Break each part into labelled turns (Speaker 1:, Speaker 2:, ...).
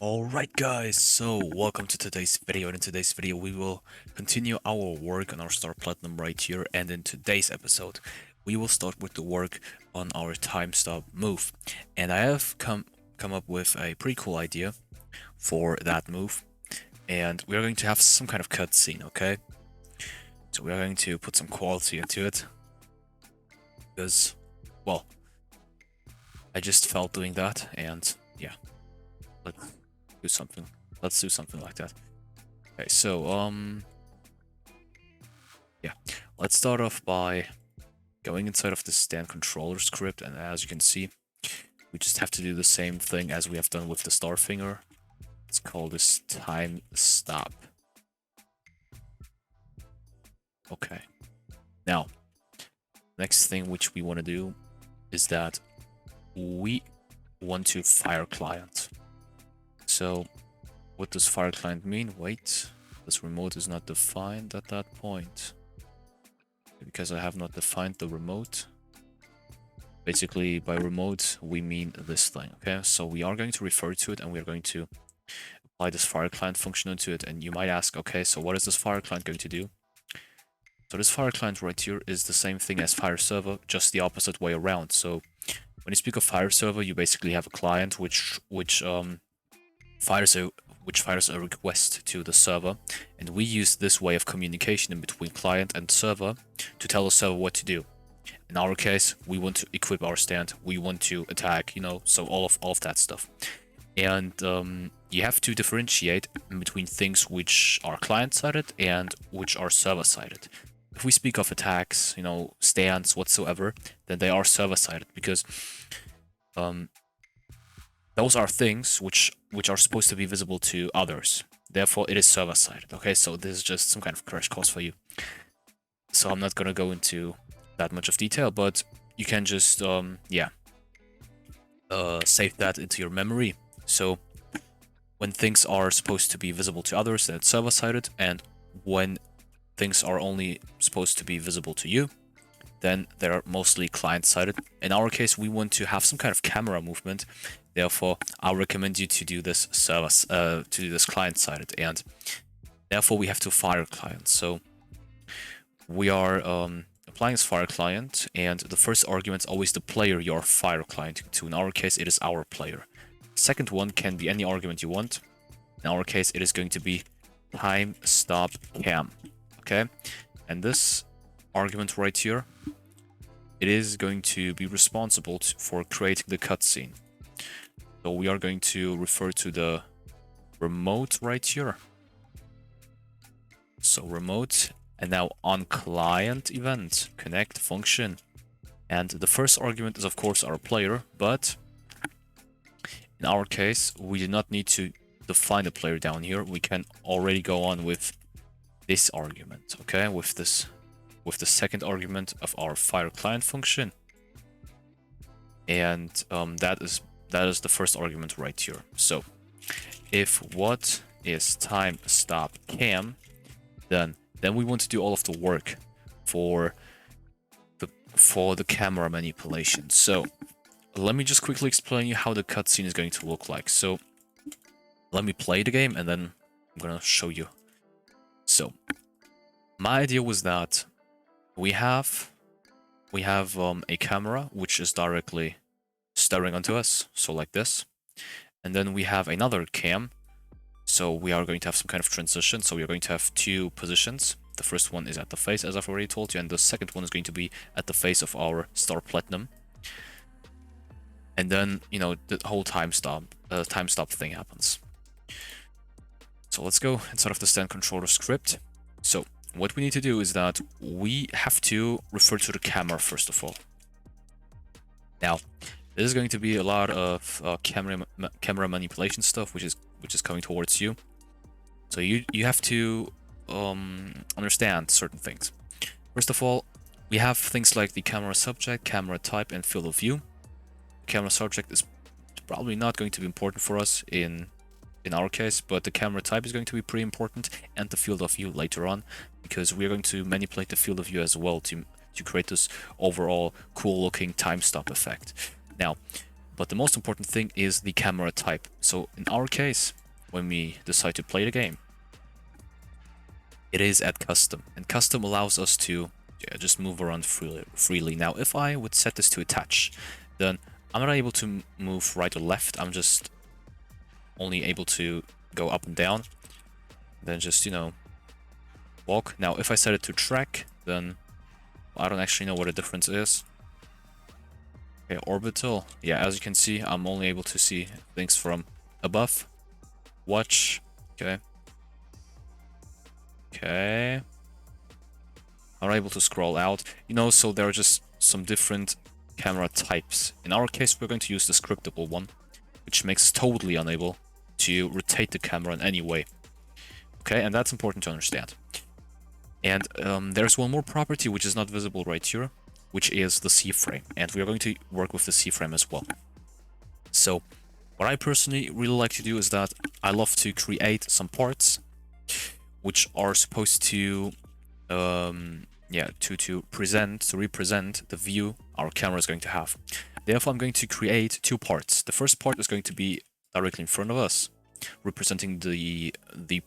Speaker 1: Alright guys, so welcome to today's video, and in today's video we will continue our work on our Star Platinum right here, and in today's episode we will start with the work on our time stop move. And I have come up with a pretty cool idea for that move, and we are going to have some kind of cutscene, okay? So we are going to put some quality into it, because, well, I just felt doing that, and yeah, let's do something. Let's do something like that. Okay, so yeah, let's start off by going inside of the stand controller script, and as you can see, we just have to do the same thing as we have done with the star finger. Let's call this time stop. Okay. Now, next thing which we want to do is that we want to fire client. So, what does fire client mean? Wait, this remote is not defined at that point, because I have not defined the remote. Basically, by remote, we mean this thing, okay? So we are going to refer to it, and we are going to apply this fire client function into it. And you might ask, okay, so what is this fire client going to do? So this fire client right here is the same thing as fire server, just the opposite way around. So when you speak of fire server, you basically have a client which fires a request to the server, and we use this way of communication in between client and server to tell the server what to do. In our case, we want to equip our stand, we want to attack, you know, so all of that stuff. And you have to differentiate in between things which are client-sided and which are server-sided. If we speak of attacks, you know, stands, whatsoever, then they are server-sided, because those are things which are supposed to be visible to others. Therefore, it is server-sided. Okay, so this is just some kind of crash course for you. So I'm not gonna go into that much of detail, but you can just save that into your memory. So when things are supposed to be visible to others, then it's server-sided, and when things are only supposed to be visible to you, then they're mostly client-sided. In our case, we want to have some kind of camera movement. Therefore, I'll recommend you to do this client-sided, and therefore we have to fire client. So we are applying this fire client, and the first argument is always the player you're fire client to. In our case, it is our player. Second one can be any argument you want. In our case, it is going to be time stop cam. Okay, and this argument right here, it is going to be responsible for creating the cutscene. So we are going to refer to the remote right here. So remote, and now on client event, connect function. And the first argument is of course our player, but in our case, we do not need to define the player down here. We can already go on with this argument, okay? With the second argument of our fire client function. And that is the first argument right here. So if what is time stop cam, then we want to do all of the work for the camera manipulation. So let me just quickly explain you how the cutscene is going to look like. So let me play the game, and then I'm gonna show you. So my idea was that we have a camera which is directly staring onto us, so like this, and then we have another cam. So we are going to have some kind of transition. So we are going to have two positions. The first one is at the face, as I've already told you, and the second one is going to be at the face of our Star Platinum. And then, you know, the whole time stop thing happens. So let's go inside of the stand controller script. So what we need to do is that we have to refer to the camera first of all. Now, this is going to be a lot of camera manipulation stuff, which is coming towards you. So you have to understand certain things. First of all, we have things like the camera subject, camera type, and field of view. The camera subject is probably not going to be important for us in our case, but the camera type is going to be pretty important, and the field of view later on, because we're going to manipulate the field of view as well to create this overall cool looking time stop effect. Now, But the most important thing is the camera type. So in our case, when we decide to play the game, it is at custom, and custom allows us to just move around freely. Now, if I would set this to attach, then I'm not able to move right or left. I'm just only able to go up and down, then just, you know, walk. Now, if I set it to track, then I don't actually know what the difference is. Okay, orbital. Yeah, as you can see, I'm only able to see things from above. Watch. Okay. Okay. I'm not able to scroll out. You know, so there are just some different camera types. In our case, we're going to use the scriptable one, which makes us totally unable to rotate the camera in any way. Okay, and that's important to understand. And there's one more property which is not visible right here, which is the C-frame. And we are going to work with the C-frame as well. So what I personally really like to do is that I love to create some parts which are supposed to represent the view our camera is going to have. Therefore, I'm going to create two parts. The first part is going to be directly in front of us, representing the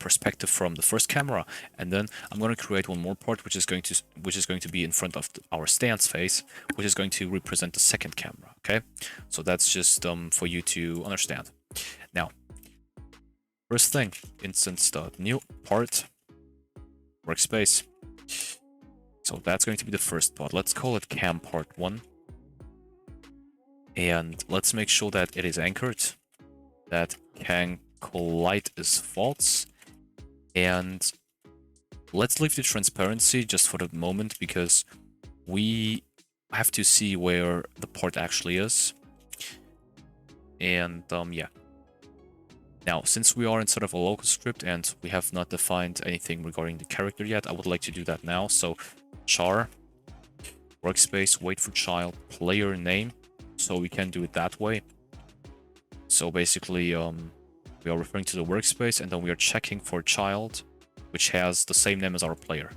Speaker 1: perspective from the first camera, and then I'm going to create one more part which is going to be in front of our stance face, which is going to represent the second camera. Okay, so that's just for you to understand. Now, first thing, instance.new part workspace. So that's going to be the first part. Let's call it cam part 1. And let's make sure that it is anchored, that can collide is false. And let's leave the transparency just for the moment, because we have to see where the part actually is. And yeah. Now, since we are inside of a local script and we have not defined anything regarding the character yet, I would like to do that now. So char, workspace, wait for child, player name. So we can do it that way. So basically, we are referring to the workspace, and then we are checking for child, which has the same name as our player.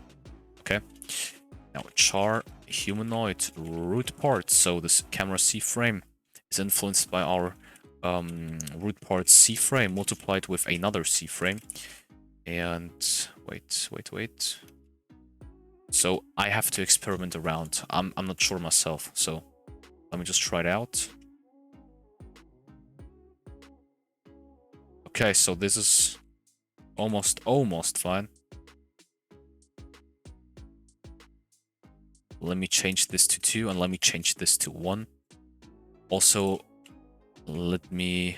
Speaker 1: Okay. Now char humanoid root part. So this camera C frame is influenced by our root part C frame multiplied with another C frame. And wait. So I have to experiment around. I'm not sure myself. So let me just try it out. Okay, so this is almost fine. Let me change this to 2 and let me change this to 1. Also, let me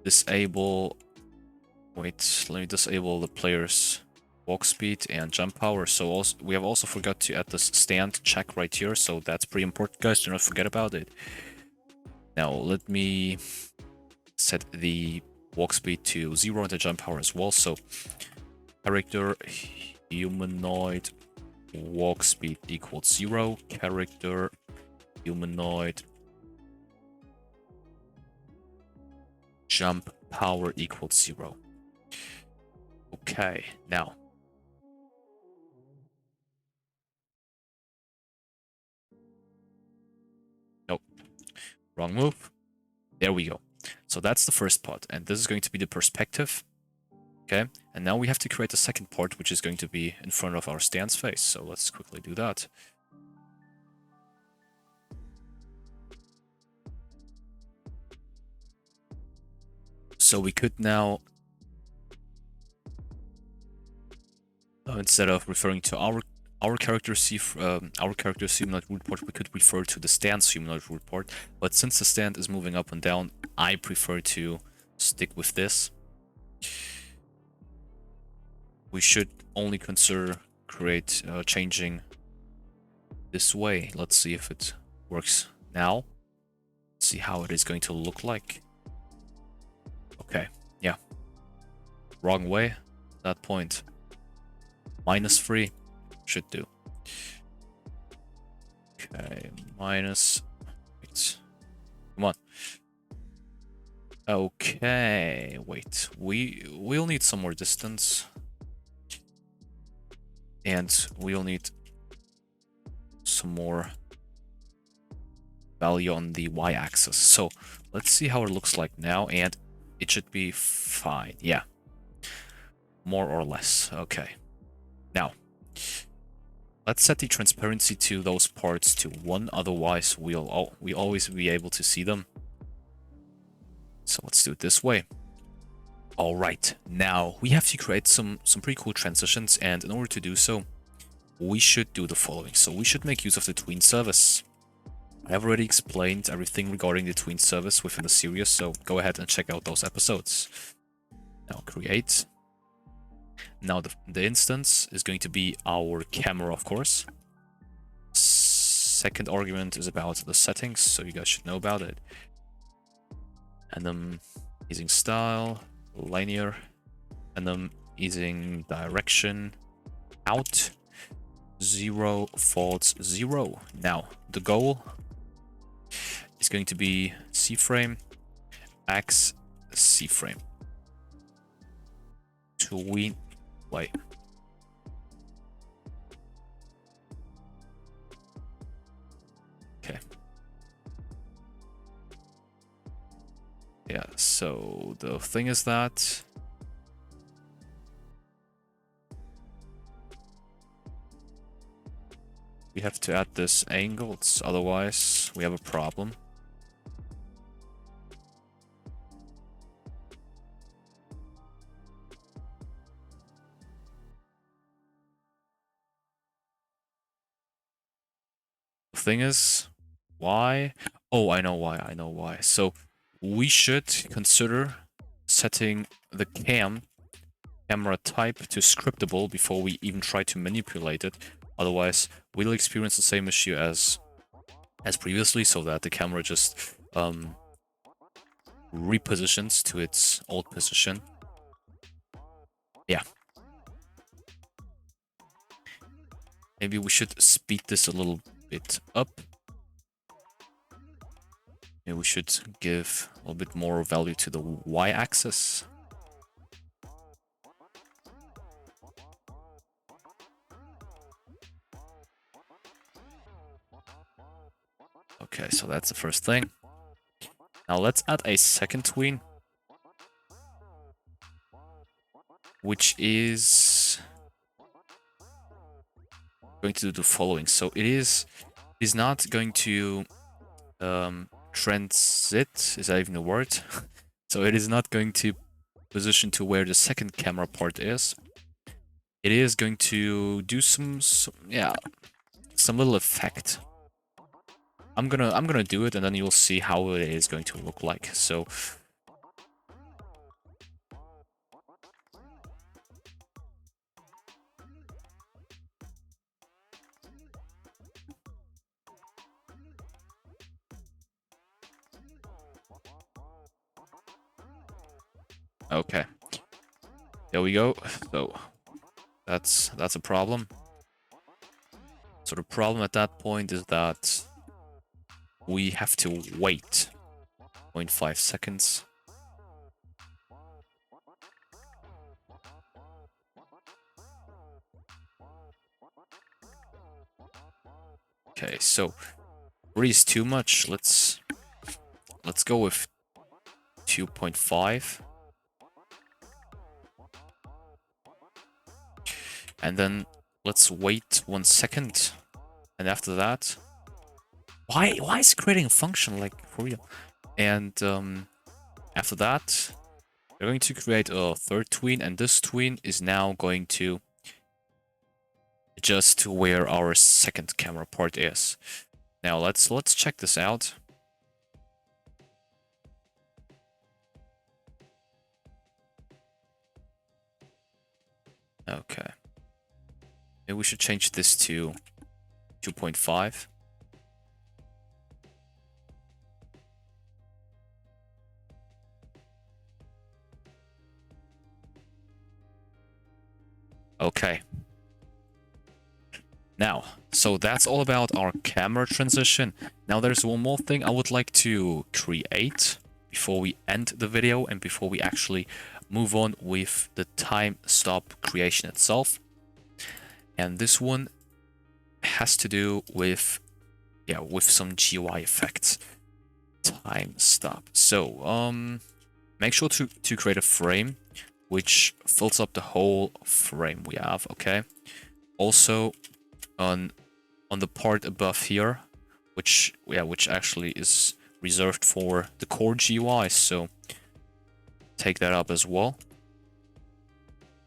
Speaker 1: disable... Wait, let me disable the player's walk speed and jump power. So also, we have also forgot to add this stand check right here. So that's pretty important, guys. Do not forget about it. Now, let me set the walk speed to 0 and the jump power as well. So character humanoid walk speed equals 0. Character humanoid jump power equals 0. Okay, now nope, wrong move. There we go. So that's the first part, and this is going to be the perspective. Okay, and now we have to create a second part, which is going to be in front of our stance face. So let's quickly do that. So we could now, instead of referring to our character humanoid root part, we could refer to the stance humanoid root part. But since the stand is moving up and down, I prefer to stick with this. We should only consider changing this way. Let's see if it works now. Let's see how it is going to look like. Okay, yeah. Wrong way. At that point. -3 should do. Okay, minus. Wait. Come on. Okay, wait. We'll need some more distance. And we'll need some more value on the y-axis. So let's see how it looks like now, and it should be fine. Yeah, more or less. Okay. Now, let's set the transparency to those parts to 1, otherwise we always be able to see them. So let's do it this way. All right, now we have to create some pretty cool transitions, and in order to do so, we should do the following. So we should make use of the tween service. I have already explained everything regarding the tween service within the series, so go ahead and check out those episodes. Now create. Now the instance is going to be our camera, of course. Second argument is about the settings, so you guys should know about it. And then using style, linear, and then using direction, out, 0, false, 0. Now the goal is going to be C frame, X, C frame. Tween, wait. Okay. Yeah, so the thing is that we have to add this angle, otherwise we have a problem. The thing is, why? Oh, I know why. So we should consider setting the camera type to scriptable before we even try to manipulate it. Otherwise, we'll experience the same issue as previously, so that the camera just repositions to its old position. Yeah. Maybe we should speed this a little bit up. Maybe we should give a little bit more value to the y-axis. Okay, so that's the first thing. Now let's add a second tween, which is going to do the following. So it is not going to transit, is that even a word? So it is not going to position to where the second camera part is. It is going to do some little effect. I'm gonna do it, and then you'll see how it is going to look like. So okay, there we go. So that's a problem. So the problem at that point is that we have to wait 0.5 seconds. Okay, so 3 is too much. Let's go with 2.5. And then let's wait 1 second. And after that, why is it creating a function, like, for real? And after that, we're going to create a third tween, and this tween is now going to adjust to where our second camera part is. Now let's check this out. Okay. Maybe we should change this to 2.5. Okay. Now, so that's all about our camera transition. Now there's one more thing I would like to create before we end the video and before we actually move on with the time stop creation itself. And this one has to do with yeah, with some GUI effects. Time stop. So make sure to create a frame which fills up the whole frame we have. Okay. Also on the part above here, which actually is reserved for the core GUI. So take that up as well.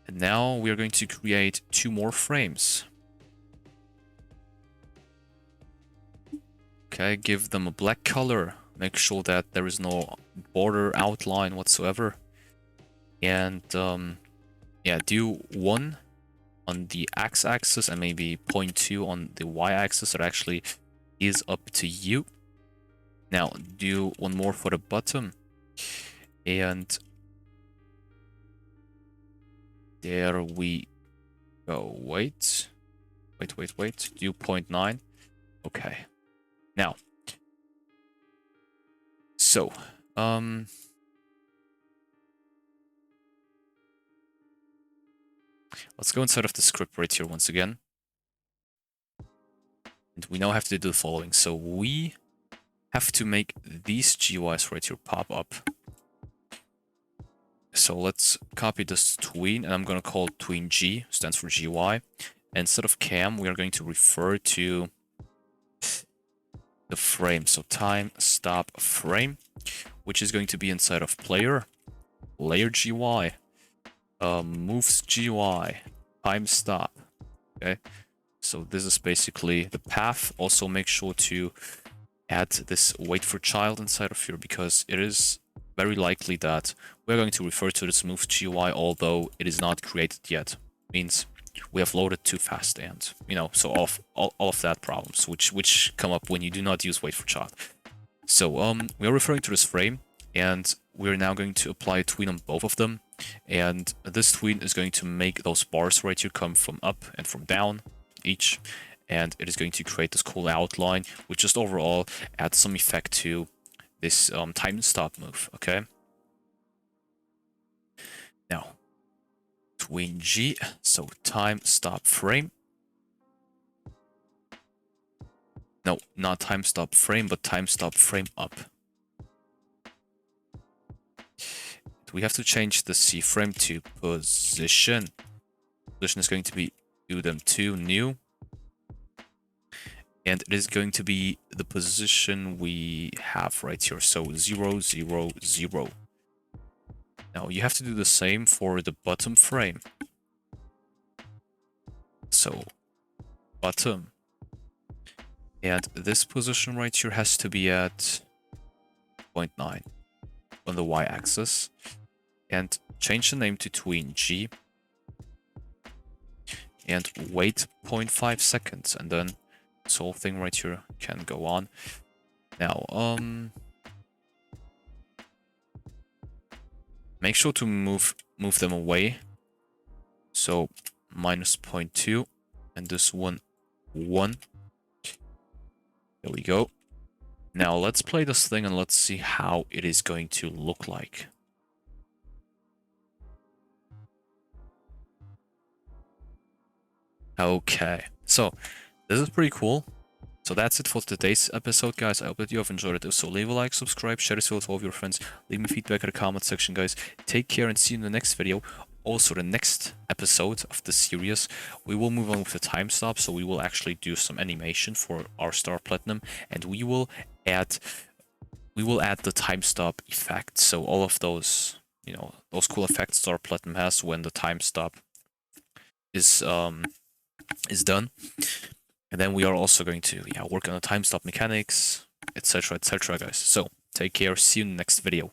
Speaker 1: And now we are going to create 2 more frames. Okay, give them a black color. Make sure that there is no border outline whatsoever. And yeah, do 1 on the x-axis and maybe 0.2 on the y-axis. That actually is up to you. Now do 1 more for the bottom. And there we go. Wait. Do 0.9. Okay. Now, so, let's go inside of the script right here once again. And we now have to do the following. So we have to make these GUIs right here pop up. So let's copy this tween, and I'm going to call it tween G, stands for GUI. And instead of cam, we are going to refer to the frame. So time stop frame, which is going to be inside of player, layer GUI, moves GUI, time stop. Okay, so this is basically the path. Also make sure to add this wait for child inside of here, because it is very likely that we're going to refer to this move GUI, although it is not created yet. Means we have loaded too fast, and so all of that problems which come up when you do not use wait for child. So we are referring to this frame, and we're now going to apply a tween on both of them, and this tween is going to make those bars right here come from up and from down each, and it is going to create this cool outline, which just overall adds some effect to this time stop move. Okay, now tween G, so time stop frame. No, not time stop frame, but time stop frame up. We have to change the C frame to position. Position is going to be do them to new. And it is going to be the position we have right here. So 0, 0, 0. Now you have to do the same for the bottom frame. So bottom. And this position right here has to be at 0.9 on the y-axis. And change the name to tween G. And wait 0.5 seconds. And then this whole thing right here can go on. Now, make sure to move them away. So minus 0.2, and this one 1. There we go. Now let's play this thing and let's see how it is going to look like. Okay, so this is pretty cool. So that's it for today's episode, guys. I hope that you have enjoyed it. If so, leave a like, subscribe, share this video with all of your friends. Leave me feedback in the comment section, guys. Take care and see you in the next video. Also, the next episode of the series, we will move on with the time stop. So we will actually do some animation for our Star Platinum, and we will add the time stop effect. So all of those, those cool effects Star Platinum has when the time stop is done. And then we are also going to work on the time stop mechanics, etc, guys. So take care, see you in the next video.